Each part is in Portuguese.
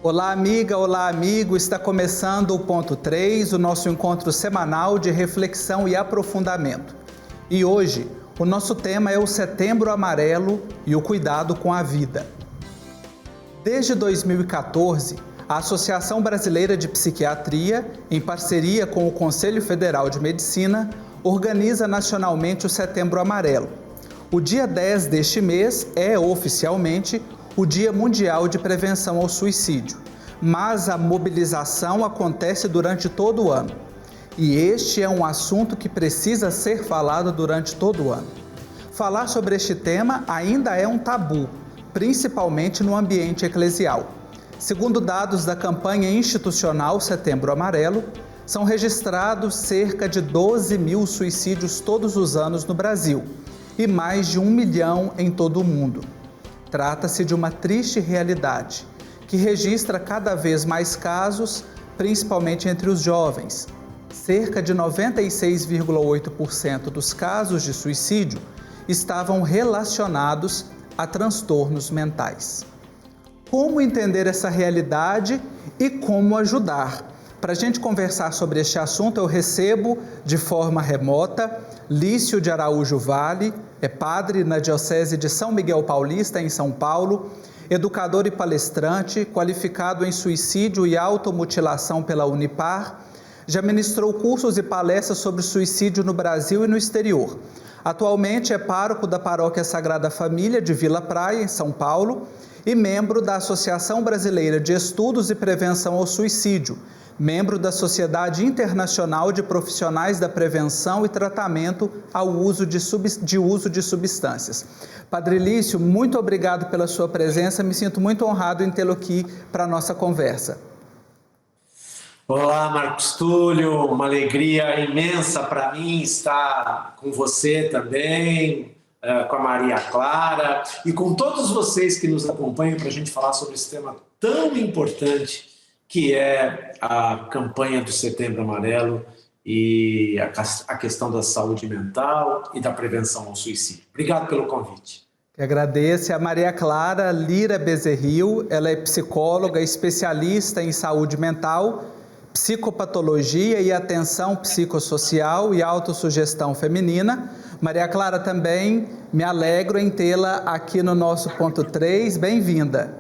Olá, amiga, olá, amigo. Está começando o Ponto 3, o nosso encontro semanal de reflexão e aprofundamento. E hoje, o nosso tema é o Setembro Amarelo e o cuidado com a vida. Desde 2014, a Associação Brasileira de Psiquiatria, em parceria com o Conselho Federal de Medicina, organiza nacionalmente o Setembro Amarelo. O dia 10 deste mês é, oficialmente, o Dia Mundial de Prevenção ao Suicídio, mas a mobilização acontece durante todo o ano. E este é um assunto que precisa ser falado durante todo o ano. Falar sobre este tema ainda é um tabu, principalmente no ambiente eclesial. Segundo dados da campanha institucional Setembro Amarelo, são registrados cerca de 12 mil suicídios todos os anos no Brasil e mais de 1 milhão em todo o mundo. Trata-se de uma triste realidade, que registra cada vez mais casos, principalmente entre os jovens. Cerca de 96,8% dos casos de suicídio estavam relacionados a transtornos mentais. Como entender essa realidade e como ajudar? Para a gente conversar sobre este assunto, eu recebo de forma remota Lício de Araújo Vale, é padre na Diocese de São Miguel Paulista, em São Paulo, educador e palestrante, qualificado em suicídio e automutilação pela Unipar, já ministrou cursos e palestras sobre suicídio no Brasil e no exterior. Atualmente é pároco da Paróquia Sagrada Família de Vila Praia, em São Paulo, e membro da Associação Brasileira de Estudos e Prevenção ao Suicídio, membro da Sociedade Internacional de Profissionais da Prevenção e Tratamento ao uso de substâncias. Padre Lício, muito obrigado pela sua presença, me sinto muito honrado em tê-lo aqui para a nossa conversa. Olá, Marcos Túlio, uma alegria imensa para mim estar com você também, com a Maria Clara e com todos vocês que nos acompanham para a gente falar sobre esse tema tão importante que é a campanha do Setembro Amarelo e a questão da saúde mental e da prevenção ao suicídio. Obrigado pelo convite. Eu agradeço a Maria Clara Lira Bezerril, ela é psicóloga, especialista em saúde mental, psicopatologia e atenção psicossocial e autossugestão feminina. Maria Clara, também me alegro em tê-la aqui no nosso Ponto 3. Bem-vinda.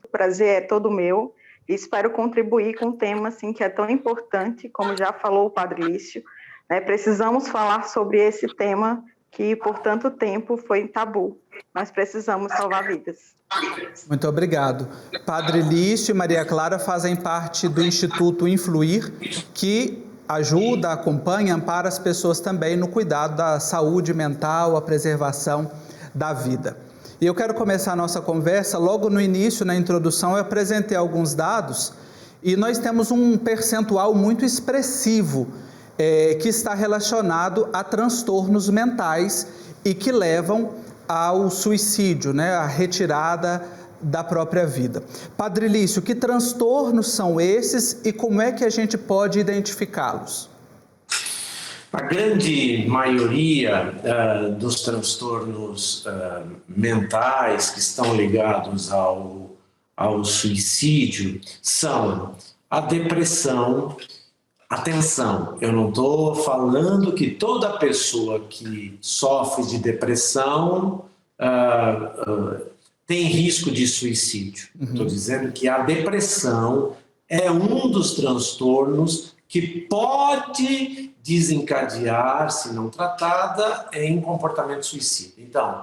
O prazer é todo meu. Espero contribuir com um tema assim, que é tão importante, como já falou o Padre Lício, né? Precisamos falar sobre esse tema que por tanto tempo foi tabu. Nós precisamos salvar vidas. Muito obrigado. Padre Lício e Maria Clara fazem parte do Instituto Influir, que ajuda, acompanha, ampara as pessoas também no cuidado da saúde mental, a preservação da vida. E eu quero começar a nossa conversa, logo no início, na introdução, eu apresentei alguns dados e nós temos um percentual muito expressivo que está relacionado a transtornos mentais e que levam ao suicídio, né, à retirada da própria vida. Padre Lício, que transtornos são esses e como é que a gente pode identificá-los? A grande maioria dos transtornos mentais que estão ligados ao suicídio são a depressão. Atenção, eu não estou falando que toda pessoa que sofre de depressão tem risco de suicídio. Estou dizendo que a depressão é um dos transtornos que pode desencadear, se não tratada, em comportamento suicida. Então,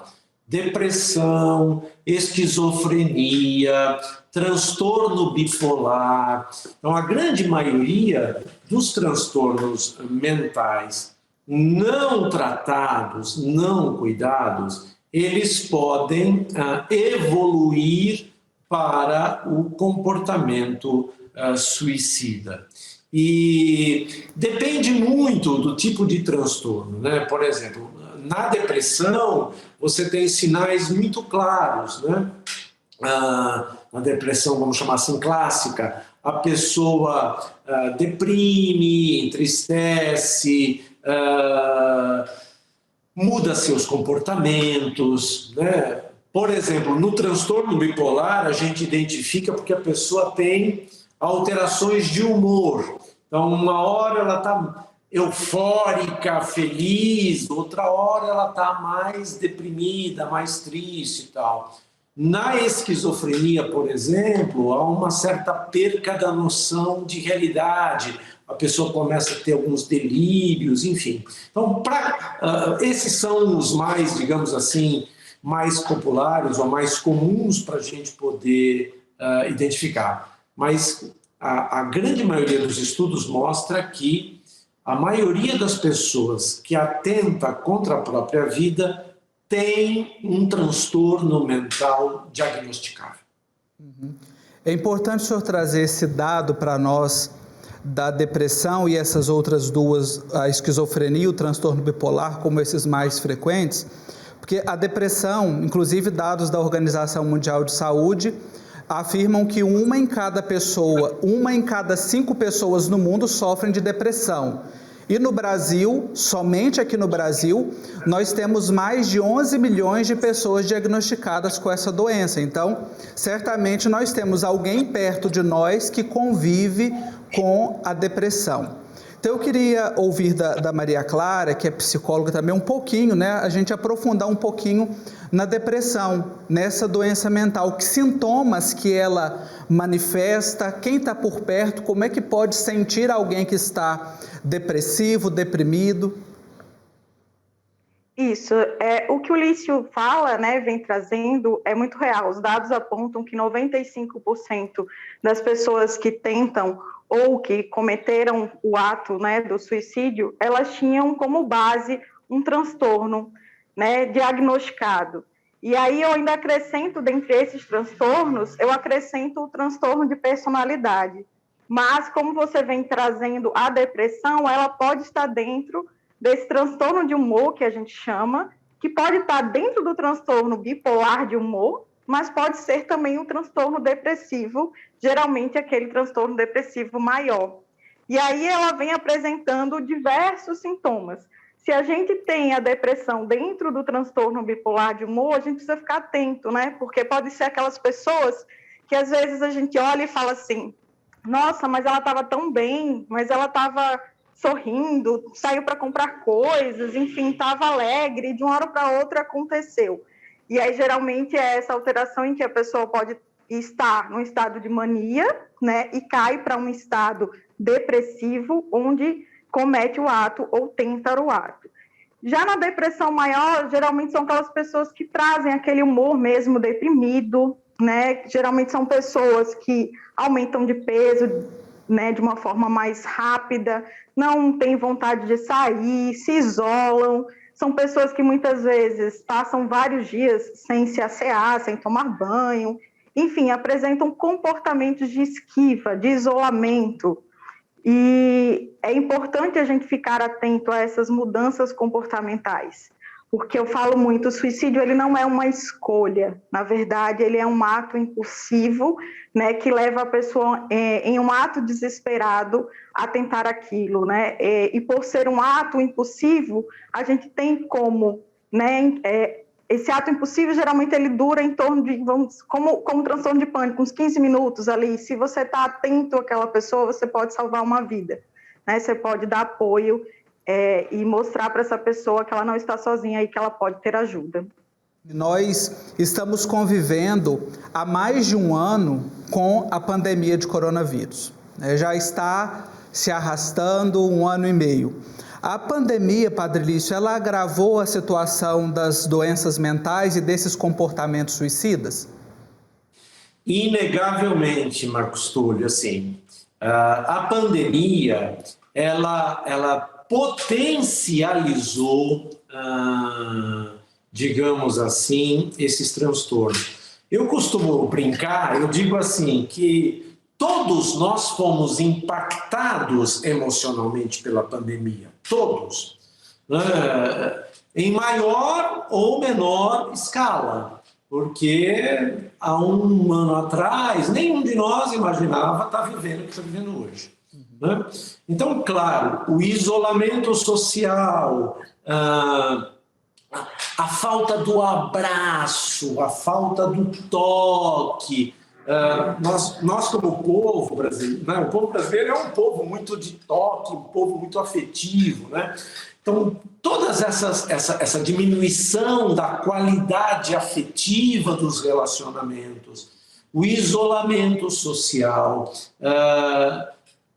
depressão, esquizofrenia, transtorno bipolar. Então, a grande maioria dos transtornos mentais não tratados, não cuidados, eles podem evoluir para o comportamento suicida. E depende muito do tipo de transtorno, né? Por exemplo, na depressão você tem sinais muito claros, né? Na depressão, vamos chamar assim, clássica, a pessoa deprime, entristece, muda seus comportamentos, né? Por exemplo, no transtorno bipolar, a gente identifica porque a pessoa tem alterações de humor. Então, uma hora ela está eufórica, feliz, outra hora ela está mais deprimida, mais triste e tal. Na esquizofrenia, por exemplo, há uma certa perca da noção de realidade. A pessoa começa a ter alguns delírios, enfim. Então, esses são os mais, digamos assim, mais populares ou mais comuns para a gente poder identificar. Mas a grande maioria dos estudos mostra que a maioria das pessoas que atenta contra a própria vida tem um transtorno mental diagnosticável. É importante o senhor trazer esse dado para nós da depressão e essas outras duas, a esquizofrenia e o transtorno bipolar, como esses mais frequentes, porque a depressão, inclusive dados da Organização Mundial de Saúde, afirmam que uma em cada 5 pessoas no mundo sofrem de depressão. E no Brasil, somente aqui no Brasil, nós temos mais de 11 milhões de pessoas diagnosticadas com essa doença. Então, certamente nós temos alguém perto de nós que convive com a depressão. Então, eu queria ouvir da Maria Clara, que é psicóloga também, um pouquinho, né? A gente aprofundar um pouquinho na depressão, nessa doença mental. Que sintomas que ela manifesta? Quem está por perto? Como é que pode sentir alguém que está depressivo, deprimido? Isso, o que o Lício fala, né, vem trazendo, é muito real. Os dados apontam que 95% das pessoas que tentam ou que cometeram o ato, né, do suicídio, elas tinham como base um transtorno, né, diagnosticado. E aí eu ainda acrescento, dentre esses transtornos, eu acrescento o transtorno de personalidade. Mas, como você vem trazendo a depressão, ela pode estar dentro desse transtorno de humor, que a gente chama, que pode estar dentro do transtorno bipolar de humor, mas pode ser também um transtorno depressivo, geralmente aquele transtorno depressivo maior. E aí ela vem apresentando diversos sintomas. Se a gente tem a depressão dentro do transtorno bipolar de humor, a gente precisa ficar atento, né? Porque pode ser aquelas pessoas que às vezes a gente olha e fala assim: nossa, mas ela estava tão bem, mas ela estava sorrindo, saiu para comprar coisas, enfim, estava alegre, e de uma hora para outra aconteceu. E aí, geralmente, é essa alteração em que a pessoa pode estar num estado de mania, né, e cai para um estado depressivo, onde comete o ato ou tenta o ato. Já na depressão maior, geralmente são aquelas pessoas que trazem aquele humor mesmo deprimido, né? Geralmente são pessoas que aumentam de peso, né, de uma forma mais rápida, não têm vontade de sair, se isolam. São pessoas que muitas vezes passam vários dias sem se assear, sem tomar banho, enfim, apresentam comportamentos de esquiva, de isolamento. E é importante a gente ficar atento a essas mudanças comportamentais, porque eu falo muito, o suicídio ele não é uma escolha, na verdade ele é um ato impulsivo, né, que leva a pessoa em um ato desesperado a tentar aquilo, né, e por ser um ato impulsivo, a gente tem como, né, esse ato impulsivo geralmente ele dura em torno de, como transtorno de pânico, uns 15 minutos ali. Se você está atento àquela pessoa, você pode salvar uma vida, né, você pode dar apoio e mostrar para essa pessoa que ela não está sozinha e que ela pode ter ajuda. Nós estamos convivendo há mais de um ano com a pandemia de coronavírus. Já está se arrastando 1 ano e meio. A pandemia, Padre Lício, ela agravou a situação das doenças mentais e desses comportamentos suicidas? Inegavelmente, Marcos Túlio, assim, a pandemia, ela potencializou, digamos assim, esses transtornos. Eu costumo brincar, eu digo assim, que todos nós fomos impactados emocionalmente pela pandemia, todos, em maior ou menor escala, porque há 1 ano atrás, nenhum de nós imaginava estar vivendo o que está vivendo hoje. Então, claro, o isolamento social, a falta do abraço, a falta do toque. Nós como povo brasileiro, né? O povo brasileiro é um povo muito de toque, um povo muito afetivo, né? Então, todas essa diminuição da qualidade afetiva dos relacionamentos, o isolamento social,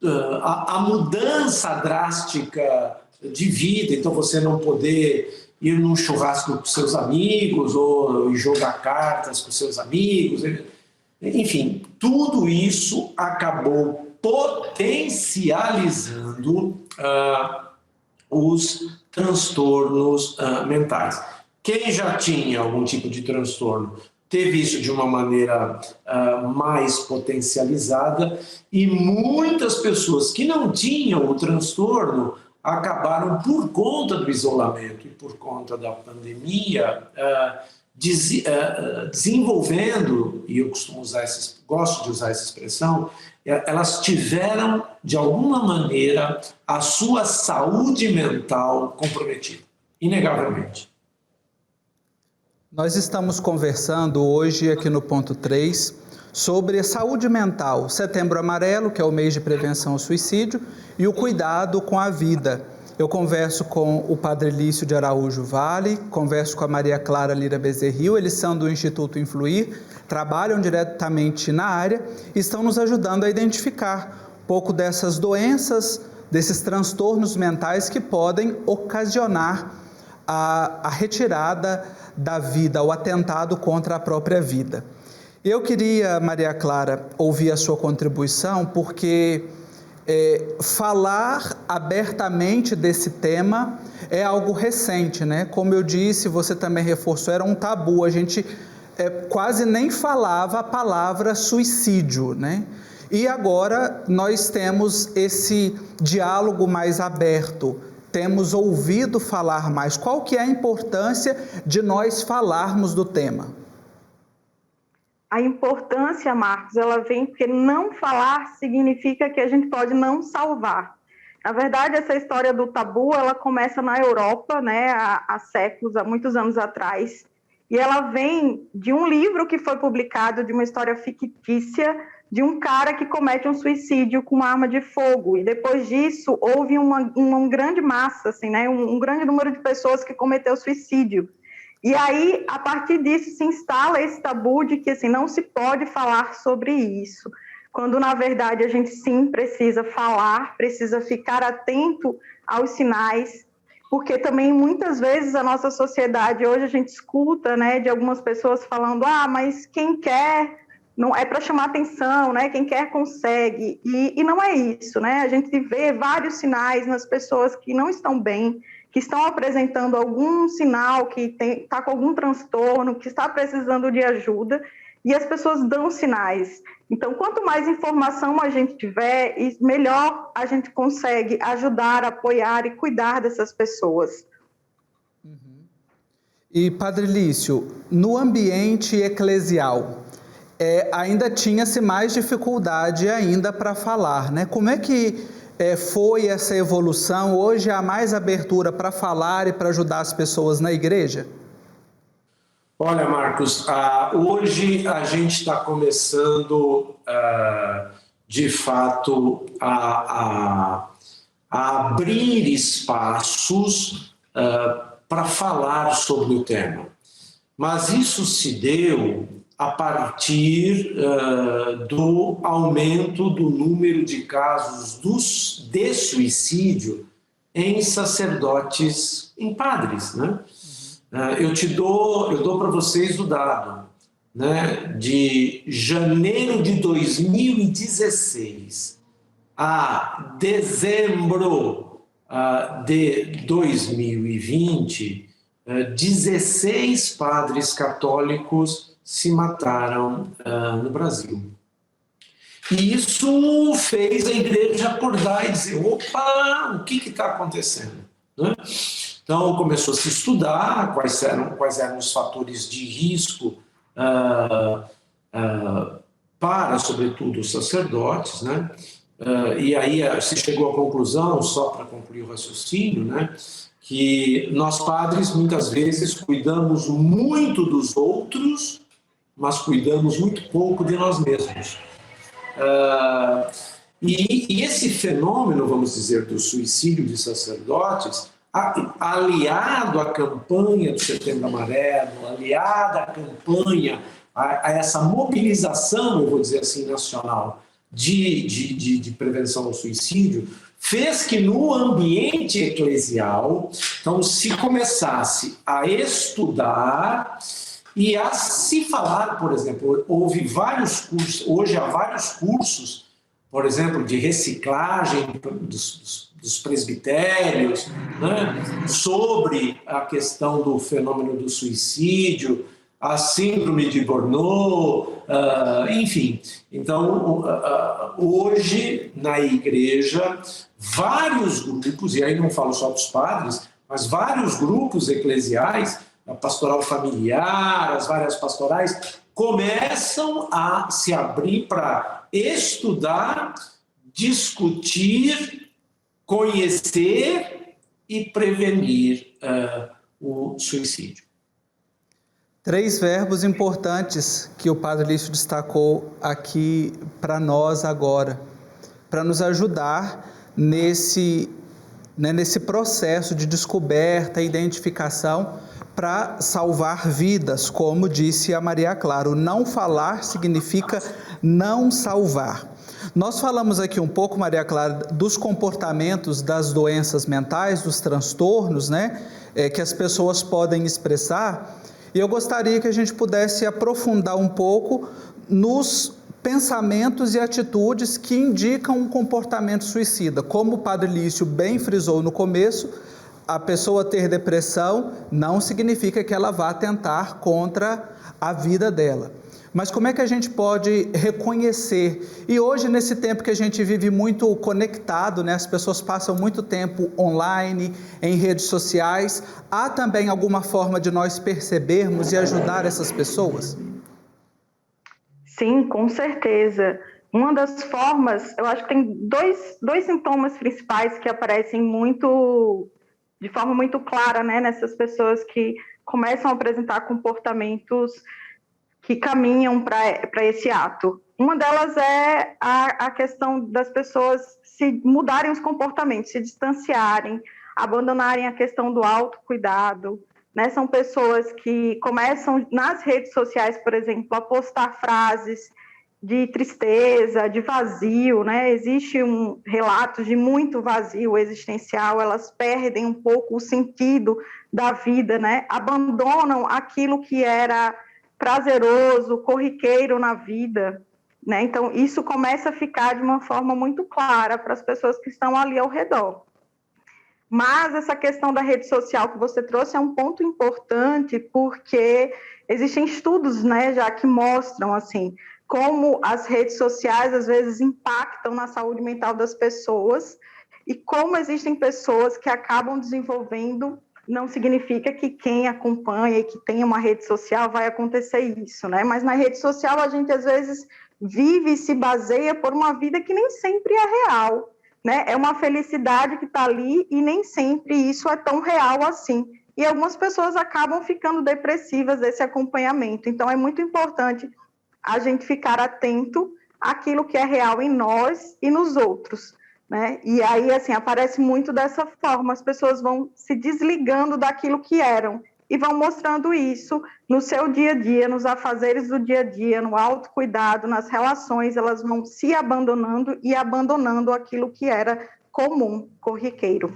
a mudança drástica de vida, então você não poder ir num churrasco com seus amigos ou jogar cartas com seus amigos, enfim, tudo isso acabou potencializando os transtornos mentais. Quem já tinha algum tipo de transtorno teve isso de uma maneira mais potencializada, e muitas pessoas que não tinham o transtorno acabaram, por conta do isolamento e por conta da pandemia, desenvolvendo, e eu gosto de usar essa expressão, elas tiveram, de alguma maneira, a sua saúde mental comprometida, inegavelmente. Nós estamos conversando hoje, aqui no ponto 3, sobre a saúde mental, Setembro Amarelo, que é o mês de prevenção ao suicídio, e o cuidado com a vida. Eu converso com o Padre Lício de Araújo Vale, converso com a Maria Clara Lira Bezerril, eles são do Instituto Influir, trabalham diretamente na área e estão nos ajudando a identificar um pouco dessas doenças, desses transtornos mentais que podem ocasionar a retirada da vida, o atentado contra a própria vida. Eu queria, Maria Clara, ouvir a sua contribuição, porque falar abertamente desse tema é algo recente, né? Como eu disse, você também reforçou, era um tabu, a gente quase nem falava a palavra suicídio, né? E agora nós temos esse diálogo mais aberto, temos ouvido falar mais. Qual que é a importância de nós falarmos do tema? A importância, Marcos, ela vem porque não falar significa que a gente pode não salvar. Na verdade, essa história do tabu, ela começa na Europa, né, há séculos, há muitos anos atrás, e ela vem de um livro que foi publicado, de uma história fictícia, de um cara que comete um suicídio com uma arma de fogo, e depois disso houve uma grande massa, assim, né, um grande número de pessoas que cometeu suicídio. E aí, a partir disso, se instala esse tabu de que assim, não se pode falar sobre isso, quando, na verdade, a gente sim precisa falar, precisa ficar atento aos sinais, porque também, muitas vezes, a nossa sociedade, hoje a gente escuta, né, de algumas pessoas falando, mas quem quer, não é para chamar atenção, né, quem quer consegue, e não é isso, né, a gente vê vários sinais nas pessoas que não estão bem, que estão apresentando algum sinal, que está com algum transtorno, que está precisando de ajuda, e as pessoas dão sinais. Então, quanto mais informação a gente tiver, melhor a gente consegue ajudar, apoiar e cuidar dessas pessoas. Uhum. E, Padre Lício, no ambiente eclesial, ainda tinha-se mais dificuldade ainda para falar, né? Como é que foi essa evolução? Hoje há mais abertura para falar e para ajudar as pessoas na igreja? Olha, Marcos, hoje a gente está começando, de fato, a abrir espaços para falar sobre o tema. Mas isso se deu a partir do aumento do número de casos de suicídio em sacerdotes, em padres, né? Eu dou para vocês o dado, né, de janeiro de 2016 a dezembro de 2020, 16 padres católicos se mataram no Brasil. E isso fez a igreja acordar e dizer, opa, o que está acontecendo? Né? Então começou a se estudar quais eram os fatores de risco para, sobretudo, os sacerdotes, né? E aí se chegou à conclusão, só para concluir o raciocínio, né, que nós padres muitas vezes cuidamos muito dos outros, mas cuidamos muito pouco de nós mesmos. E esse fenômeno, vamos dizer, do suicídio de sacerdotes, aliado à campanha do Setembro Amarelo, aliado à campanha, a essa mobilização, eu vou dizer assim, nacional de prevenção ao suicídio, fez que no ambiente eclesial, então, se começasse a estudar e a se falar, por exemplo, houve vários cursos, hoje há vários cursos, por exemplo, de reciclagem dos presbitérios, né, sobre a questão do fenômeno do suicídio, a síndrome de Burnout, enfim. Então, hoje, na igreja, vários grupos, e aí não falo só dos padres, mas vários grupos eclesiais, a pastoral familiar, as várias pastorais, começam a se abrir para estudar, discutir, conhecer e prevenir o suicídio. 3 verbos importantes que o Padre Lício destacou aqui para nós agora, para nos ajudar nesse processo de descoberta e identificação para salvar vidas, como disse a Maria Clara. O não falar significa não salvar. Nós falamos aqui um pouco, Maria Clara, dos comportamentos das doenças mentais, dos transtornos, né, que as pessoas podem expressar. E eu gostaria que a gente pudesse aprofundar um pouco nos pensamentos e atitudes que indicam um comportamento suicida. Como o Padre Lício bem frisou no começo, a pessoa ter depressão não significa que ela vá atentar contra a vida dela. Mas como é que a gente pode reconhecer? E hoje, nesse tempo que a gente vive muito conectado, né? As pessoas passam muito tempo online, em redes sociais, há também alguma forma de nós percebermos e ajudar essas pessoas? Sim, com certeza. Uma das formas, eu acho que tem dois sintomas principais que aparecem de forma muito clara, né, nessas pessoas que começam a apresentar comportamentos que caminham para esse ato. Uma delas é a questão das pessoas se mudarem os comportamentos, se distanciarem, abandonarem a questão do autocuidado, né? São pessoas que começam nas redes sociais, por exemplo, a postar frases de tristeza, de vazio, né? Existe relato de muito vazio existencial, elas perdem um pouco o sentido da vida, né? Abandonam aquilo que era prazeroso, corriqueiro na vida, né? Então, isso começa a ficar de uma forma muito clara para as pessoas que estão ali ao redor. Mas essa questão da rede social que você trouxe é um ponto importante, porque existem estudos, né, já que mostram, assim, como as redes sociais, às vezes, impactam na saúde mental das pessoas e como existem pessoas que acabam desenvolvendo. Não significa que quem acompanha e que tem uma rede social vai acontecer isso, né? Mas na rede social a gente às vezes vive e se baseia por uma vida que nem sempre é real, né? É uma felicidade que está ali e nem sempre isso é tão real assim. E algumas pessoas acabam ficando depressivas desse acompanhamento. Então é muito importante a gente ficar atento àquilo que é real em nós e nos outros, né? E aí, assim, aparece muito dessa forma, as pessoas vão se desligando daquilo que eram e vão mostrando isso no seu dia a dia, nos afazeres do dia a dia, no autocuidado, nas relações, elas vão se abandonando e abandonando aquilo que era comum, corriqueiro.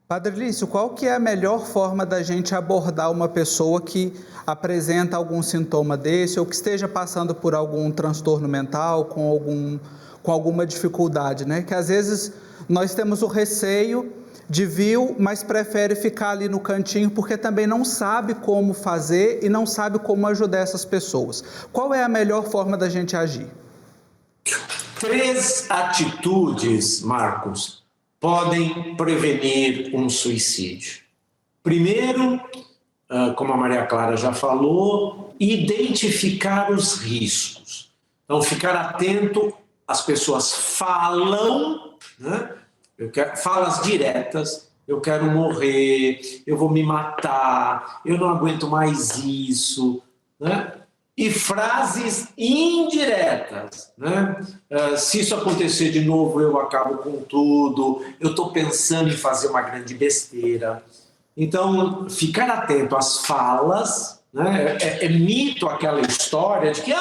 Padre Lício, qual que é a melhor forma da gente abordar uma pessoa que apresenta algum sintoma desse ou que esteja passando por algum transtorno mental, com alguma dificuldade, né? Que às vezes nós temos o receio de vir, mas prefere ficar ali no cantinho porque também não sabe como fazer e não sabe como ajudar essas pessoas. Qual é a melhor forma da gente agir? 3 atitudes, Marcos, podem prevenir um suicídio. Primeiro, como a Maria Clara já falou, identificar os riscos. Então, ficar atento. As pessoas falam, né? Falas diretas, eu quero morrer, eu vou me matar, eu não aguento mais isso, né? E frases indiretas, né? Se isso acontecer de novo, eu acabo com tudo, eu estou pensando em fazer uma grande besteira. Então, ficar atento às falas, né? É mito aquela história de que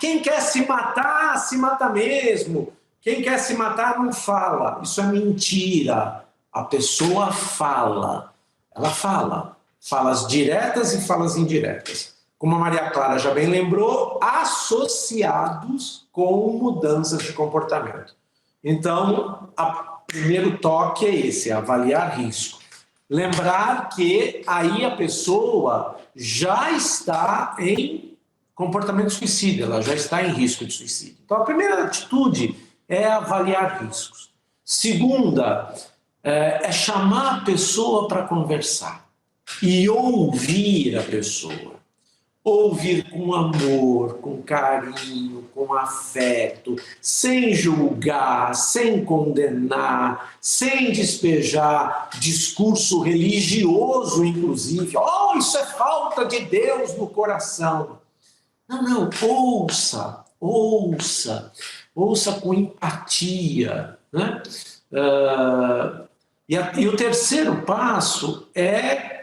quem quer se mata mesmo. Quem quer se matar não fala. Isso é mentira. A pessoa fala. Ela fala. Falas diretas e falas indiretas. Como a Maria Clara já bem lembrou, associados com mudanças de comportamento. Então, o primeiro toque é esse, avaliar risco. Lembrar que aí a pessoa já está em comportamento suicida, ela já está em risco de suicídio. Então, a primeira atitude é avaliar riscos. Segunda, é chamar a pessoa para conversar e ouvir a pessoa. Ouvir com amor, com carinho, com afeto, sem julgar, sem condenar, sem despejar discurso religioso, inclusive. Isso é falta de Deus no coração. Não, ouça com empatia, né? E o terceiro passo é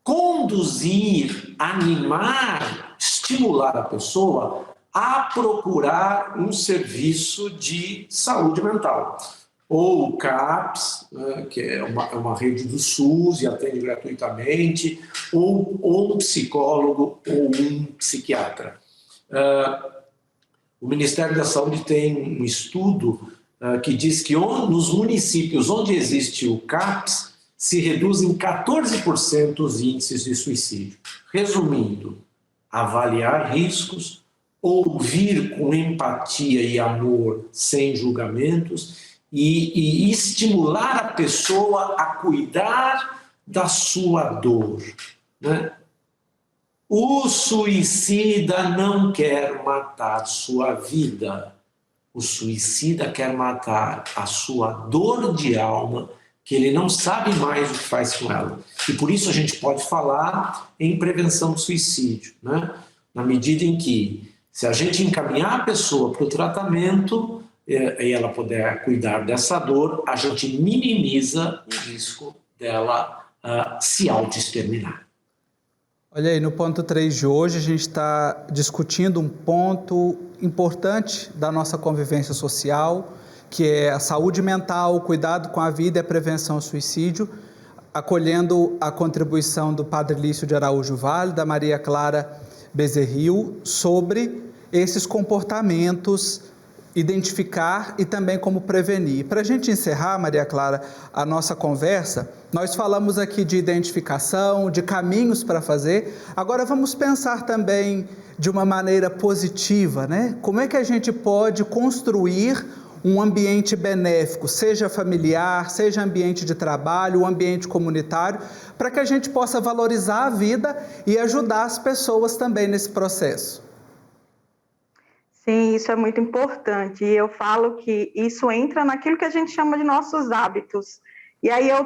conduzir, animar, estimular a pessoa a procurar um serviço de saúde mental. Ou o CAPS, que é uma rede do SUS e atende gratuitamente, ou um psicólogo ou um psiquiatra. O Ministério da Saúde tem um estudo que diz que nos municípios onde existe o CAPS, se reduzem 14% os índices de suicídio. Resumindo, avaliar riscos, ouvir com empatia e amor, sem julgamentos, e estimular a pessoa a cuidar da sua dor, né? O suicida não quer matar sua vida. O suicida quer matar a sua dor de alma, que ele não sabe mais o que faz com ela. E por isso a gente pode falar em prevenção do suicídio, né? Na medida em que, se a gente encaminhar a pessoa para o tratamento e ela puder cuidar dessa dor, a gente minimiza o risco dela se auto-exterminar. Olha aí, no ponto 3 de hoje, a gente está discutindo um ponto importante da nossa convivência social, que é a saúde mental, o cuidado com a vida e a prevenção ao suicídio, acolhendo a contribuição do Padre Lício de Araújo Vale, da Maria Clara Bezerril, sobre esses comportamentos, identificar e também como prevenir. Para a gente encerrar, Maria Clara, a nossa conversa, nós falamos aqui de identificação, de caminhos para fazer, agora vamos pensar também de uma maneira positiva, né? Como é que a gente pode construir um ambiente benéfico, seja familiar, seja ambiente de trabalho, um ambiente comunitário, para que a gente possa valorizar a vida e ajudar as pessoas também nesse processo. Sim, isso é muito importante. E eu falo que isso entra naquilo que a gente chama de nossos hábitos. E aí eu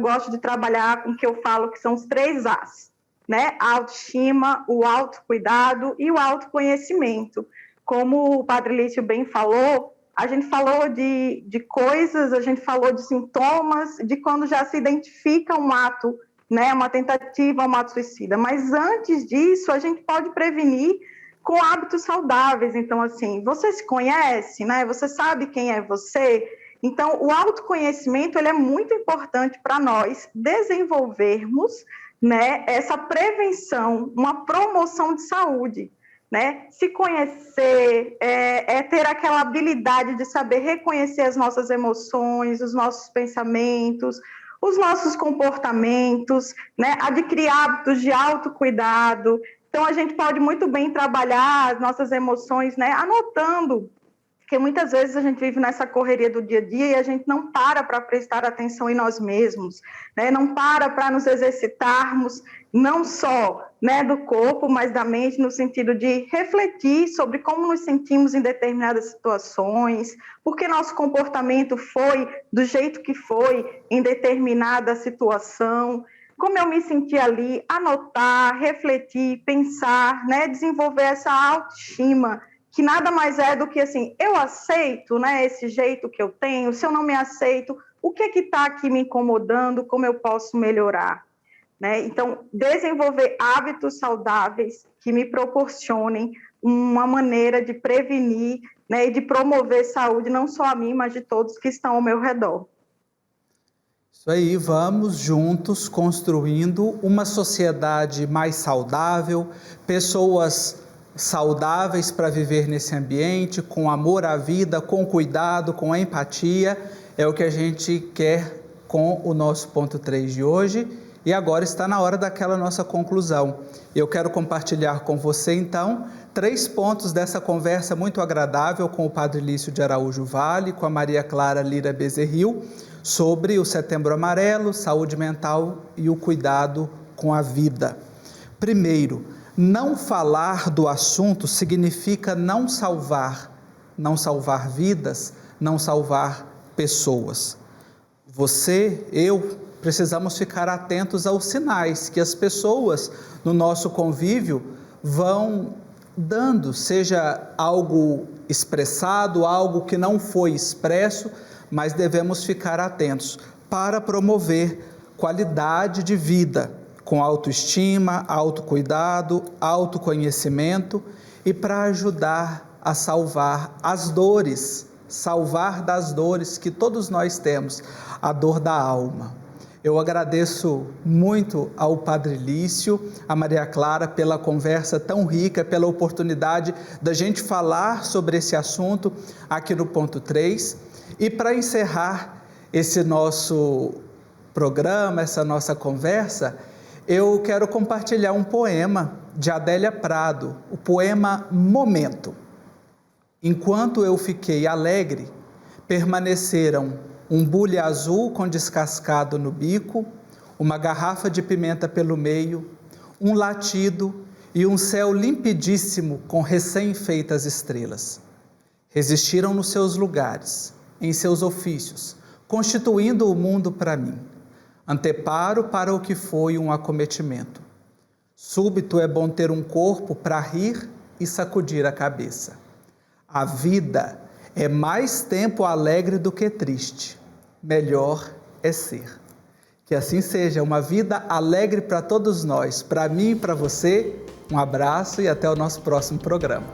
gosto de trabalhar com o que eu falo que são os 3 As, né? A autoestima, o autocuidado e o autoconhecimento. Como o Padre Lício bem falou, a gente falou de coisas, a gente falou de sintomas, de quando já se identifica um ato, né, uma tentativa, um ato suicida. Mas antes disso, a gente pode prevenir com hábitos saudáveis. Então, assim, você se conhece, né? Você sabe quem é você? Então, o autoconhecimento, ele é muito importante para nós desenvolvermos, né, essa prevenção, uma promoção de saúde. Né? Se conhecer, ter aquela habilidade de saber reconhecer as nossas emoções, os nossos pensamentos, os nossos comportamentos, né? Adquirir hábitos de autocuidado. Então, a gente pode muito bem trabalhar as nossas emoções, né? Anotando, porque muitas vezes a gente vive nessa correria do dia a dia e a gente não para prestar atenção em nós mesmos, né? Não para nos exercitarmos, não só né, do corpo, mas da mente, no sentido de refletir sobre como nos sentimos em determinadas situações, por que nosso comportamento foi do jeito que foi em determinada situação, como eu me senti ali, anotar, refletir, pensar, né, desenvolver essa autoestima, que nada mais é do que assim, eu aceito, né, esse jeito que eu tenho, se eu não me aceito, o que está aqui me incomodando, como eu posso melhorar? Né? Então, desenvolver hábitos saudáveis que me proporcionem uma maneira de prevenir, né, e de promover saúde, não só a mim, mas de todos que estão ao meu redor. Isso aí, vamos juntos construindo uma sociedade mais saudável, pessoas saudáveis para viver nesse ambiente, com amor à vida, com cuidado, com empatia. É o que a gente quer com o nosso ponto 3 de hoje. E agora está na hora daquela nossa conclusão. Eu quero compartilhar com você, então, 3 pontos dessa conversa muito agradável com o Padre Lício de Araújo Vale, com a Maria Clara Lira Bezerril, sobre o Setembro Amarelo, saúde mental e o cuidado com a vida. Primeiro, não falar do assunto significa não salvar vidas, não salvar pessoas. Você, eu, precisamos ficar atentos aos sinais que as pessoas no nosso convívio vão dando, seja algo expressado, algo que não foi expresso, mas devemos ficar atentos para promover qualidade de vida, com autoestima, autocuidado, autoconhecimento e para ajudar a salvar as dores, salvar das dores que todos nós temos, a dor da alma. Eu agradeço muito ao Padre Lício, a Maria Clara, pela conversa tão rica, pela oportunidade da gente falar sobre esse assunto aqui no ponto 3. E para encerrar esse nosso programa, essa nossa conversa, eu quero compartilhar um poema de Adélia Prado, o poema Momento. Enquanto eu fiquei alegre, permaneceram um bule azul com descascado no bico, uma garrafa de pimenta pelo meio, um latido e um céu limpidíssimo com recém-feitas estrelas. Resistiram nos seus lugares, em seus ofícios, constituindo o mundo para mim. Anteparo para o que foi um acometimento. Súbito é bom ter um corpo para rir e sacudir a cabeça. A vida é mais tempo alegre do que triste. Melhor é ser. Que assim seja, uma vida alegre para todos nós, para mim e para você. Um abraço e até o nosso próximo programa.